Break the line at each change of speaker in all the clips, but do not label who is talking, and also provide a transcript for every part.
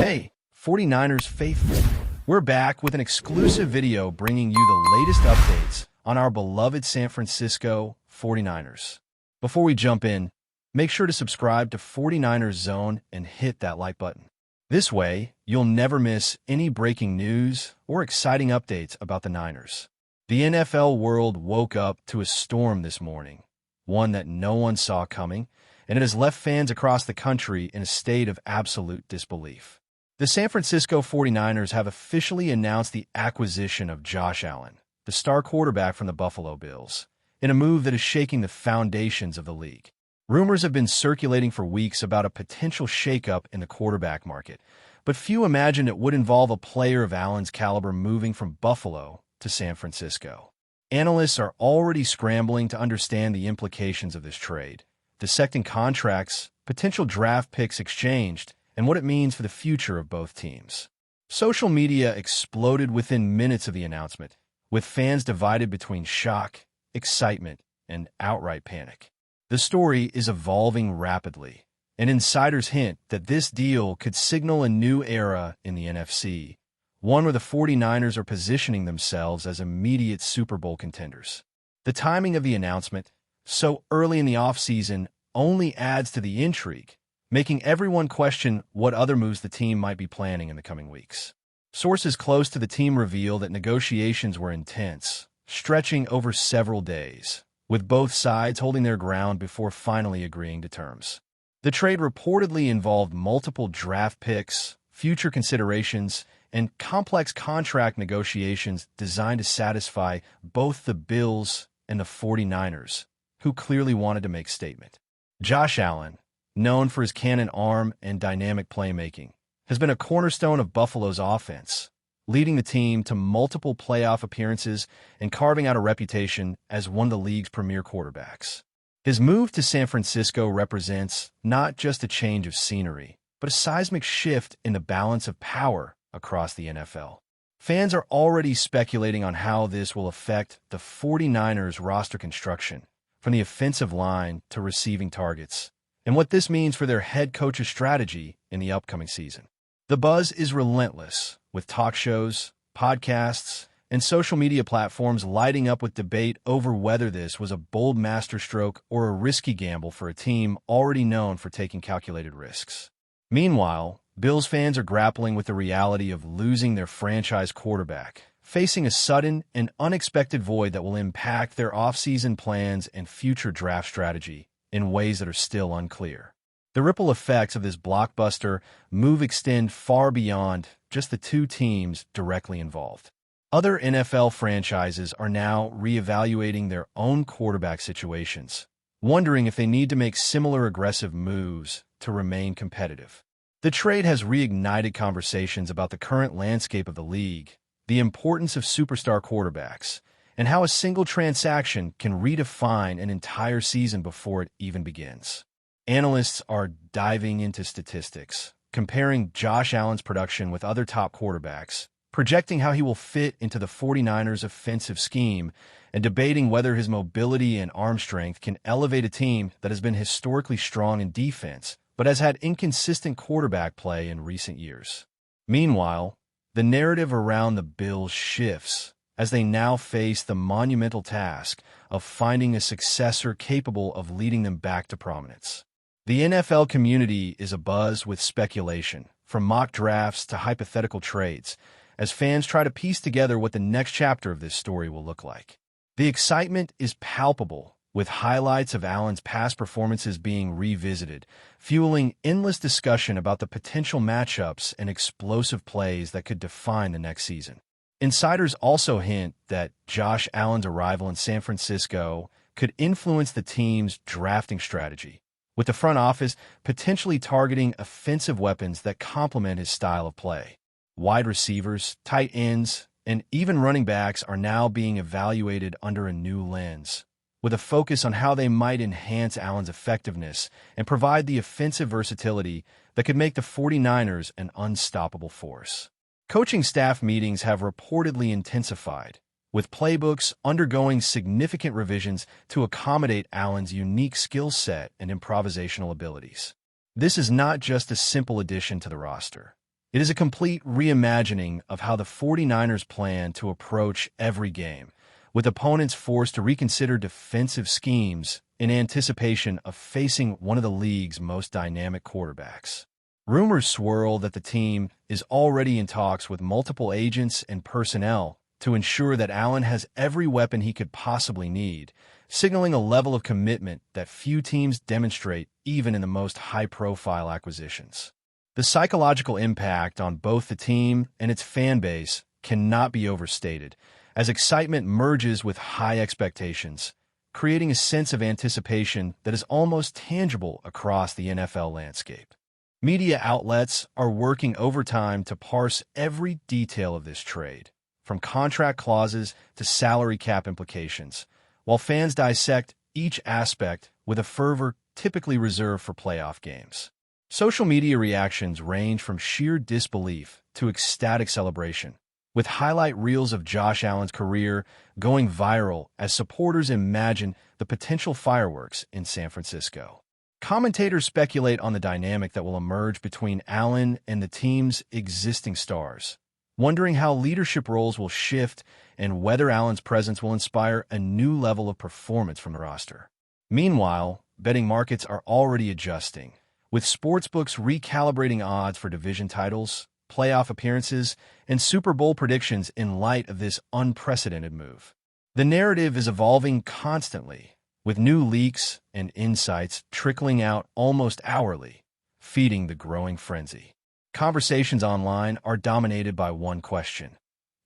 Hey, 49ers faithful. We're back with an exclusive video bringing you the latest updates on our beloved San Francisco 49ers. Before we jump in, make sure to subscribe to 49ers Zone and hit that like button. This way, you'll never miss any breaking news or exciting updates about the Niners. The NFL world woke up to a storm this morning, one that no one saw coming, and it has left fans across the country in a state of absolute disbelief. The San Francisco 49ers have officially announced the acquisition of Josh Allen, the star quarterback from the Buffalo Bills, in a move that is shaking the foundations of the league. Rumors have been circulating for weeks about a potential shakeup in the quarterback market, but few imagined it would involve a player of Allen's caliber moving from Buffalo to San Francisco. Analysts are already scrambling to understand the implications of this trade, dissecting contracts, potential draft picks exchanged, and what it means for the future of both teams. Social media exploded within minutes of the announcement, with fans divided between shock, excitement, and outright panic. The story is evolving rapidly, and insiders hint that this deal could signal a new era in the NFC, one where the 49ers are positioning themselves as immediate Super Bowl contenders. The timing of the announcement, so early in the offseason, only adds to the intrigue, making everyone question what other moves the team might be planning in the coming weeks. Sources close to the team reveal that negotiations were intense, stretching over several days, with both sides holding their ground before finally agreeing to terms. The trade reportedly involved multiple draft picks, future considerations, and complex contract negotiations designed to satisfy both the Bills and the 49ers, who clearly wanted to make statement. Josh Allen, known for his cannon arm and dynamic playmaking, has been a cornerstone of Buffalo's offense, leading the team to multiple playoff appearances and carving out a reputation as one of the league's premier quarterbacks. His move to San Francisco represents not just a change of scenery, but a seismic shift in the balance of power across the NFL. Fans are already speculating on how this will affect the 49ers roster construction, from the offensive line to receiving targets, and what this means for their head coach's strategy in the upcoming season. The buzz is relentless, with talk shows, podcasts, and social media platforms lighting up with debate over whether this was a bold masterstroke or a risky gamble for a team already known for taking calculated risks. Meanwhile, Bills fans are grappling with the reality of losing their franchise quarterback, facing a sudden and unexpected void that will impact their offseason plans and future draft strategy in ways that are still unclear. The ripple effects of this blockbuster move extend far beyond just the two teams directly involved. Other NFL franchises are now reevaluating their own quarterback situations, wondering if they need to make similar aggressive moves to remain competitive. The trade has reignited conversations about the current landscape of the league, the importance of superstar quarterbacks, and how a single transaction can redefine an entire season before it even begins. Analysts are diving into statistics, comparing Josh Allen's production with other top quarterbacks, projecting how he will fit into the 49ers' offensive scheme, and debating whether his mobility and arm strength can elevate a team that has been historically strong in defense, but has had inconsistent quarterback play in recent years. Meanwhile, the narrative around the Bills shifts as they now face the monumental task of finding a successor capable of leading them back to prominence. The NFL community is abuzz with speculation, from mock drafts to hypothetical trades, as fans try to piece together what the next chapter of this story will look like. The excitement is palpable, with highlights of Allen's past performances being revisited, fueling endless discussion about the potential matchups and explosive plays that could define the next season. Insiders also hint that Josh Allen's arrival in San Francisco could influence the team's drafting strategy, with the front office potentially targeting offensive weapons that complement his style of play. Wide receivers, tight ends, and even running backs are now being evaluated under a new lens, with a focus on how they might enhance Allen's effectiveness and provide the offensive versatility that could make the 49ers an unstoppable force. Coaching staff meetings have reportedly intensified, with playbooks undergoing significant revisions to accommodate Allen's unique skill set and improvisational abilities. This is not just a simple addition to the roster. It is a complete reimagining of how the 49ers plan to approach every game, with opponents forced to reconsider defensive schemes in anticipation of facing one of the league's most dynamic quarterbacks. Rumors swirl that the team is already in talks with multiple agents and personnel to ensure that Allen has every weapon he could possibly need, signaling a level of commitment that few teams demonstrate even in the most high-profile acquisitions. The psychological impact on both the team and its fan base cannot be overstated, as excitement merges with high expectations, creating a sense of anticipation that is almost tangible across the NFL landscape. Media outlets are working overtime to parse every detail of this trade, from contract clauses to salary cap implications, while fans dissect each aspect with a fervor typically reserved for playoff games. Social media reactions range from sheer disbelief to ecstatic celebration, with highlight reels of Josh Allen's career going viral as supporters imagine the potential fireworks in San Francisco. Commentators speculate on the dynamic that will emerge between Allen and the team's existing stars, wondering how leadership roles will shift and whether Allen's presence will inspire a new level of performance from the roster. Meanwhile, betting markets are already adjusting, with sportsbooks recalibrating odds for division titles, playoff appearances, and Super Bowl predictions in light of this unprecedented move. The narrative is evolving constantly, with new leaks and insights trickling out almost hourly, feeding the growing frenzy. Conversations online are dominated by one question: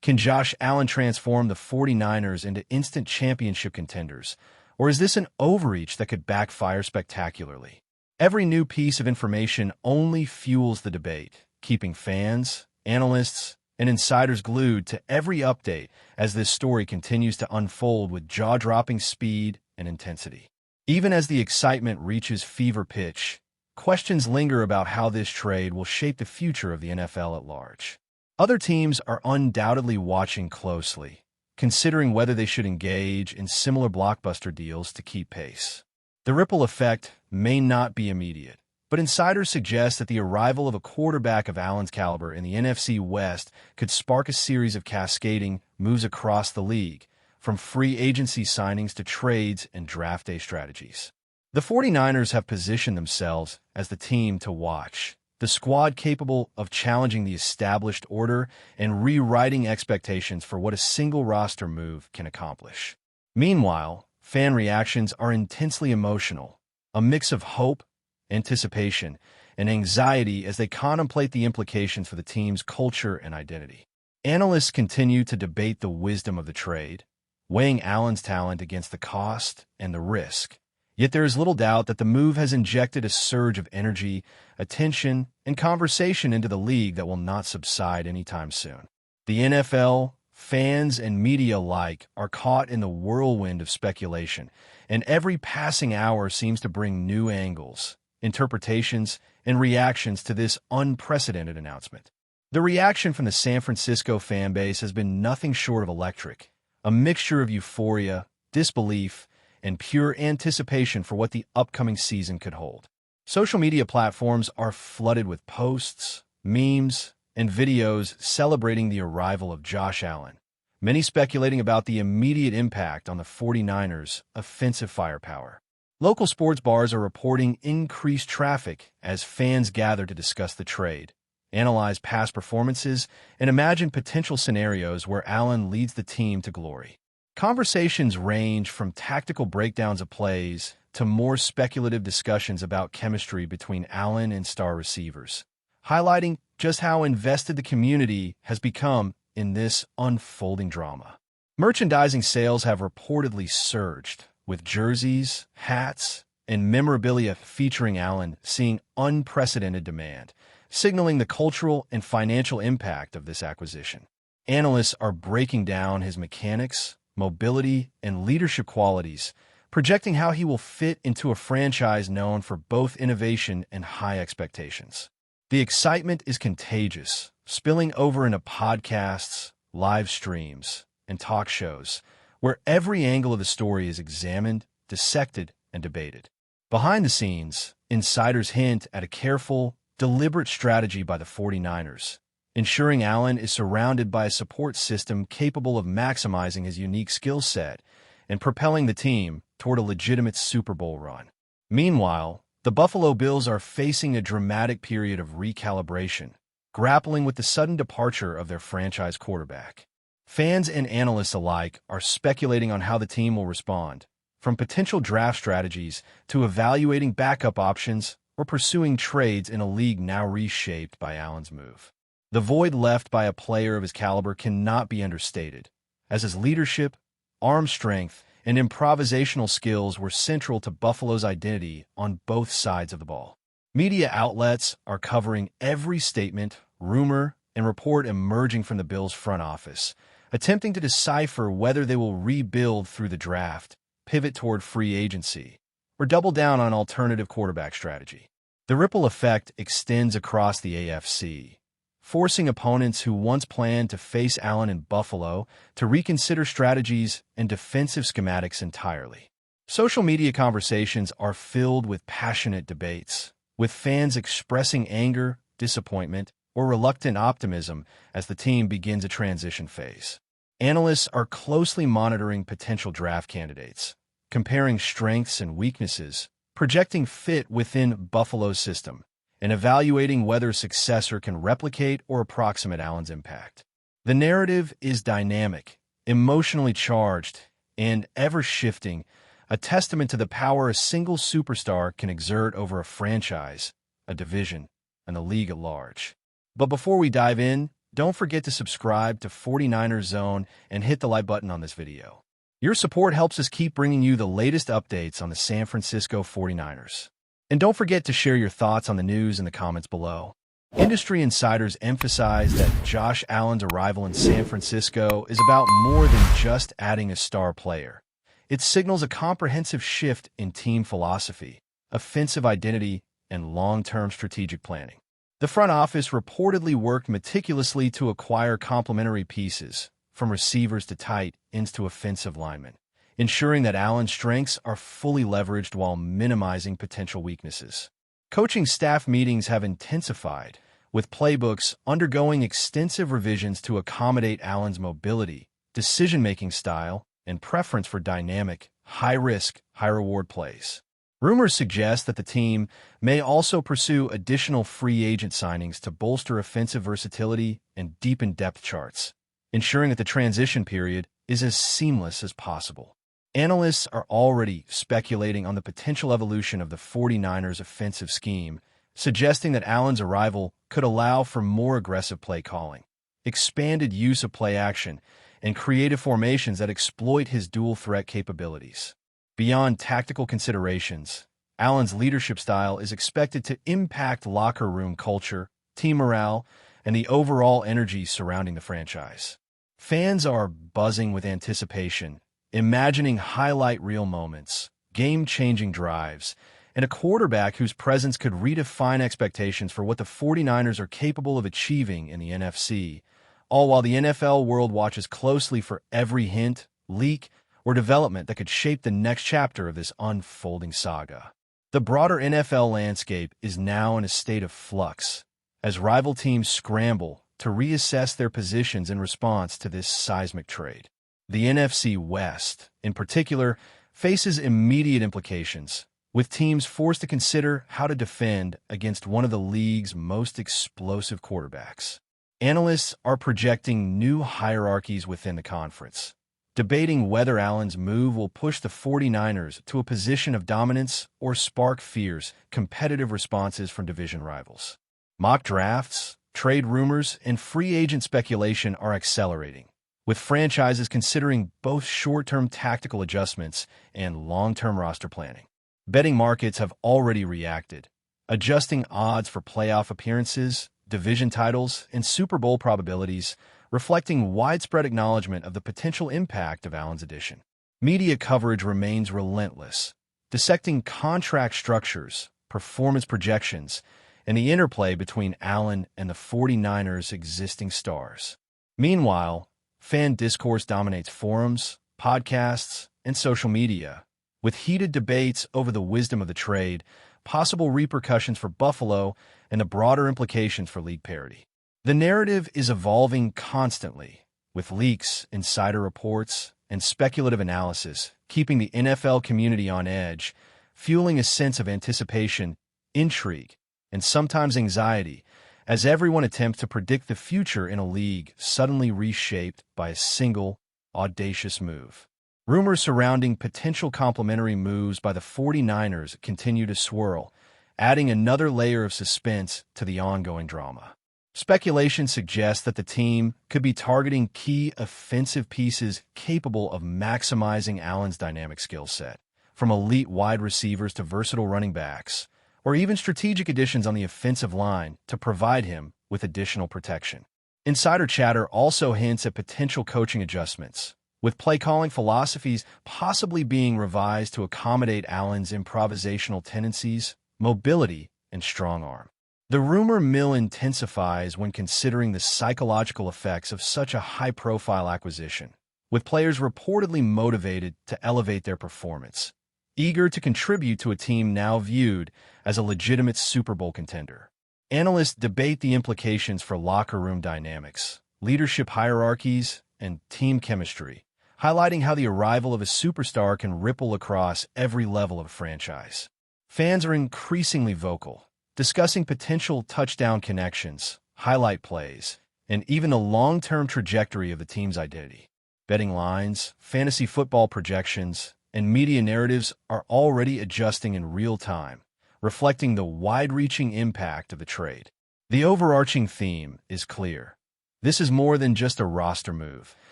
can Josh Allen transform the 49ers into instant championship contenders, or is this an overreach that could backfire spectacularly? Every new piece of information only fuels the debate, keeping fans, analysts, and insiders glued to every update as this story continues to unfold with jaw-dropping speed and intensity. Even as the excitement reaches fever pitch, questions linger about how this trade will shape the future of the NFL at large. Other teams are undoubtedly watching closely, considering whether they should engage in similar blockbuster deals to keep pace. The ripple effect may not be immediate, but insiders suggest that the arrival of a quarterback of Allen's caliber in the NFC West could spark a series of cascading moves across the league, from free agency signings to trades and draft day strategies. The 49ers have positioned themselves as the team to watch, the squad capable of challenging the established order and rewriting expectations for what a single roster move can accomplish. Meanwhile, fan reactions are intensely emotional, a mix of hope, anticipation, and anxiety as they contemplate the implications for the team's culture and identity. Analysts continue to debate the wisdom of the trade, weighing Allen's talent against the cost and the risk. Yet there is little doubt that the move has injected a surge of energy, attention, and conversation into the league that will not subside anytime soon. The NFL, fans, and media alike are caught in the whirlwind of speculation, and every passing hour seems to bring new angles, interpretations, and reactions to this unprecedented announcement. The reaction from the San Francisco fan base has been nothing short of electric, a mixture of euphoria, disbelief, and pure anticipation for what the upcoming season could hold. Social media platforms are flooded with posts, memes, and videos celebrating the arrival of Josh Allen, many speculating about the immediate impact on the 49ers' offensive firepower. Local sports bars are reporting increased traffic as fans gather to discuss the trade, analyze past performances, and imagine potential scenarios where Allen leads the team to glory. Conversations range from tactical breakdowns of plays to more speculative discussions about chemistry between Allen and star receivers, highlighting just how invested the community has become in this unfolding drama. Merchandising sales have reportedly surged, with jerseys, hats, and memorabilia featuring Allen seeing unprecedented demand, signaling the cultural and financial impact of this acquisition. Analysts are breaking down his mechanics, mobility, and leadership qualities, projecting how he will fit into a franchise known for both innovation and high expectations. The excitement is contagious, spilling over into podcasts, live streams, and talk shows, where every angle of the story is examined, dissected, and debated. Behind the scenes, insiders hint at a careful, deliberate strategy by the 49ers, ensuring Allen is surrounded by a support system capable of maximizing his unique skill set and propelling the team toward a legitimate Super Bowl run. Meanwhile, the Buffalo Bills are facing a dramatic period of recalibration, grappling with the sudden departure of their franchise quarterback. Fans and analysts alike are speculating on how the team will respond, from potential draft strategies to evaluating backup options or pursuing trades in a league now reshaped by Allen's move. The void left by a player of his caliber cannot be understated, as his leadership, arm strength, and improvisational skills were central to Buffalo's identity on both sides of the ball. Media outlets are covering every statement, rumor, and report emerging from the Bills' front office, attempting to decipher whether they will rebuild through the draft, pivot toward free agency, or double down on alternative quarterback strategy. The ripple effect extends across the AFC, forcing opponents who once planned to face Allen in Buffalo to reconsider strategies and defensive schematics entirely. Social media conversations are filled with passionate debates, with fans expressing anger, disappointment, or reluctant optimism as the team begins a transition phase. Analysts are closely monitoring potential draft candidates, comparing strengths and weaknesses, projecting fit within Buffalo's system, and evaluating whether a successor can replicate or approximate Allen's impact. The narrative is dynamic, emotionally charged, and ever-shifting, a testament to the power a single superstar can exert over a franchise, a division, and the league at large. But before we dive in, don't forget to subscribe to 49ers Zone and hit the like button on this video. Your support helps us keep bringing you the latest updates on the San Francisco 49ers. And don't forget to share your thoughts on the news in the comments below. Industry insiders emphasize that Josh Allen's arrival in San Francisco is about more than just adding a star player. It signals a comprehensive shift in team philosophy, offensive identity, and long-term strategic planning. The front office reportedly worked meticulously to acquire complementary pieces, from receivers to tight ends to offensive linemen, ensuring that Allen's strengths are fully leveraged while minimizing potential weaknesses. Coaching staff meetings have intensified, with playbooks undergoing extensive revisions to accommodate Allen's mobility, decision-making style, and preference for dynamic, high-risk, high-reward plays. Rumors suggest that the team may also pursue additional free agent signings to bolster offensive versatility and deepen depth charts, ensuring that the transition period is as seamless as possible. Analysts are already speculating on the potential evolution of the 49ers' offensive scheme, suggesting that Allen's arrival could allow for more aggressive play calling, expanded use of play action, and creative formations that exploit his dual-threat capabilities. Beyond tactical considerations, Allen's leadership style is expected to impact locker room culture, team morale, and the overall energy surrounding the franchise. Fans are buzzing with anticipation, imagining highlight reel moments, game-changing drives, and a quarterback whose presence could redefine expectations for what the 49ers are capable of achieving in the NFC, all while the NFL world watches closely for every hint, leak, or development that could shape the next chapter of this unfolding saga. The broader NFL landscape is now in a state of flux, as rival teams scramble to reassess their positions in response to this seismic trade. The NFC West, in particular, faces immediate implications, with teams forced to consider how to defend against one of the league's most explosive quarterbacks. Analysts are projecting new hierarchies within the conference, debating whether Allen's move will push the 49ers to a position of dominance or spark fierce, competitive responses from division rivals. Mock drafts, trade rumors, and free agent speculation are accelerating, with franchises considering both short-term tactical adjustments and long-term roster planning. Betting markets have already reacted, adjusting odds for playoff appearances, division titles, and Super Bowl probabilities, reflecting widespread acknowledgement of the potential impact of Allen's addition. Media coverage remains relentless, dissecting contract structures, performance projections, and the interplay between Allen and the 49ers' existing stars. Meanwhile, fan discourse dominates forums, podcasts, and social media, with heated debates over the wisdom of the trade, possible repercussions for Buffalo, and the broader implications for league parity. The narrative is evolving constantly, with leaks, insider reports, and speculative analysis, keeping the NFL community on edge, fueling a sense of anticipation, intrigue, and sometimes anxiety, as everyone attempts to predict the future in a league suddenly reshaped by a single, audacious move. Rumors surrounding potential complementary moves by the 49ers continue to swirl, adding another layer of suspense to the ongoing drama. Speculation suggests that the team could be targeting key offensive pieces capable of maximizing Allen's dynamic skill set, from elite wide receivers to versatile running backs, or even strategic additions on the offensive line to provide him with additional protection. Insider chatter also hints at potential coaching adjustments, with play-calling philosophies possibly being revised to accommodate Allen's improvisational tendencies, mobility, and strong arm. The rumor mill intensifies when considering the psychological effects of such a high-profile acquisition, with players reportedly motivated to elevate their performance, eager to contribute to a team now viewed as a legitimate Super Bowl contender. Analysts debate the implications for locker room dynamics, leadership hierarchies, and team chemistry, highlighting how the arrival of a superstar can ripple across every level of a franchise. Fans are increasingly vocal, discussing potential touchdown connections, highlight plays, and even the long-term trajectory of the team's identity. Betting lines, fantasy football projections, and media narratives are already adjusting in real time, reflecting the wide-reaching impact of the trade. The overarching theme is clear. This is more than just a roster move.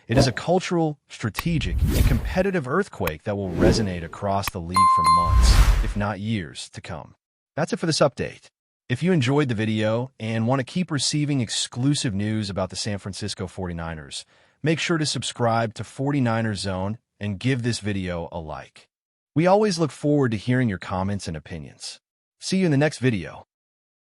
It is a cultural, strategic, and competitive earthquake that will resonate across the league for months, if not years, to come. That's it for this update. If you enjoyed the video and want to keep receiving exclusive news about the San Francisco 49ers, make sure to subscribe to 49ers Zone and give this video a like. We always look forward to hearing your comments and opinions. See you in the next video.